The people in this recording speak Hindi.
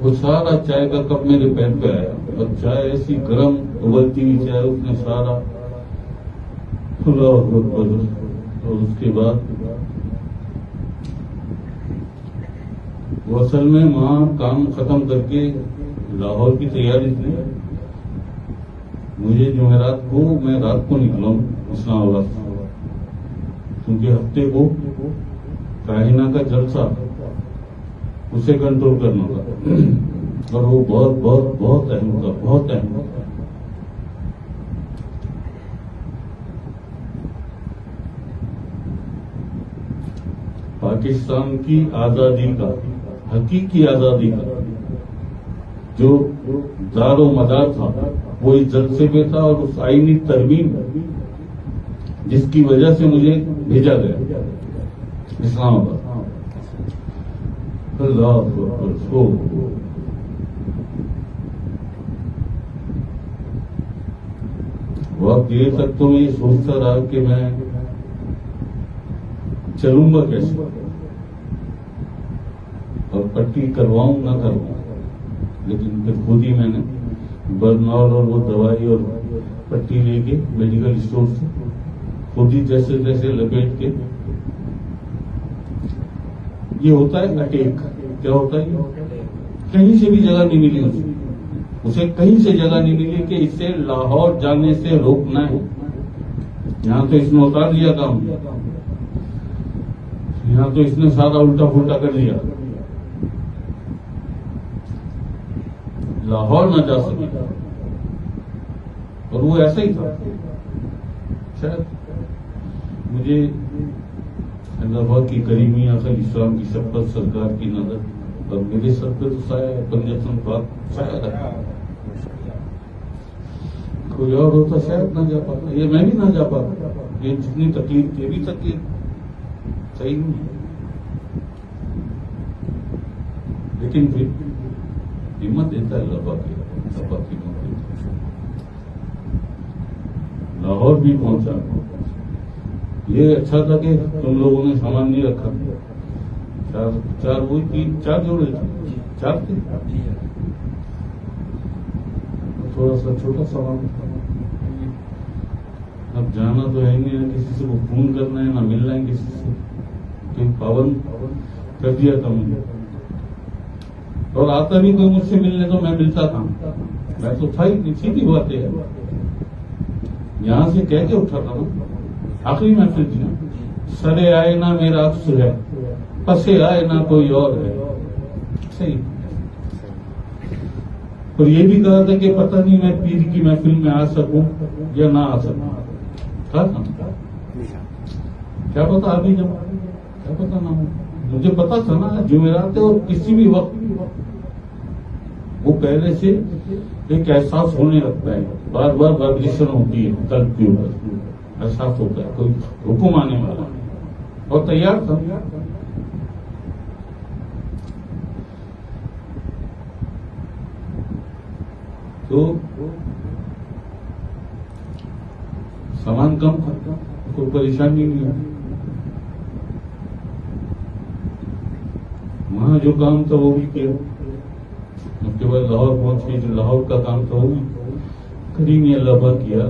वो सारा चाय का कप मेरे पैर पे आया और चाय ऐसी गर्म उबलती हुई चाय उसने सारा और उसके बाद वो असल में वहां काम खत्म करके लाहौर की तैयारी थी। मुझे जुमेरात को मैं रात को निकला इस्लामाबाद क्योंकि हफ्ते को काहिना का जलसा उसे कंट्रोल करना था और वो बहुत बहुत बहुत अहम था, बहुत अहम था। पाकिस्तान की आजादी का, हकीकी आजादी का जो दारो मदार था वो इस जलसे पे था और उस आईनी तरमीम जिसकी वजह से मुझे भेजा गया इस्लामाबाद। अल्लाह बहुत देर तक तो मैं ये सोचता रहा कि मैं चलूंगा कैसे और पट्टी करवाऊं ना करवाऊं, लेकिन फिर खुद ही मैंने बर्नॉल और वो दवाई और पट्टी लेके मेडिकल स्टोर से खुद ही जैसे जैसे लपेट के। ये होता है अटैक। क्या होता है? कहीं से भी जगह नहीं मिली उसे कहीं से जगह नहीं मिली कि इसे लाहौर जाने से रोकना है। यहां तो इसने उतार दिया काम, यहां तो इसने सारा उल्टा पुल्टा कर दिया, लाहौर न जा सके। और वो ऐसा ही था। शायद मुझे अल्लाह की करीमी आखिर इस्लाम की शपथ सरकार की नजर और मेरे सर पे तो साया है, पंजतन पाक साया रहा। कोई और होता शायद ना जा पाता, ये मैं भी ना जा पाता। ये जितनी तकलीफ ये भी तकलीफ सही नहीं है, लेकिन फिर हिम्मत देता है अल्लाह की हिम्मत देता है। लाहौर भी पहुंचा। ये अच्छा था कि तुम लोगों ने सामान नहीं रखा। चार वो चार जोड़े थे, चार थे, थोड़ा सा छोटा सामान। अब जाना तो है नहीं, ना किसी से वो फोन करना है, ना मिलना है किसी से, क्योंकि पाबंद कर दिया था मुझे। और आता भी कोई मुझसे मिलने तो मैं मिलता था, मैं तो था ही। सीधी बात है, यहां से कह के उठा था ना आखिरी महफिल थी, सरे आए ना मेरा अक्स है, पसे आए ना कोई और है। सही। और ये भी कहा था कि पता नहीं मैं पीर की महफिल में आ सकूं या ना आ सकूं। कहा था क्या पता अभी जब क्या पता ना हो। मुझे पता था ना जुमेरात है और किसी भी वक्त वो पहले से एक एहसास होने लगता है, बार बार वाइब्रेशन होती है कल्ब के ऊपर, एहसास होता है कोई हुक्म आने वाला है। और तैयार था। तो सामान कम था, कोई परेशानी नहीं है। वहां जो काम था वो भी किया। उसके बाद लाहौर पहुंच गए, जो लाहौर का काम था वो भी करीमी अल्लाह किया।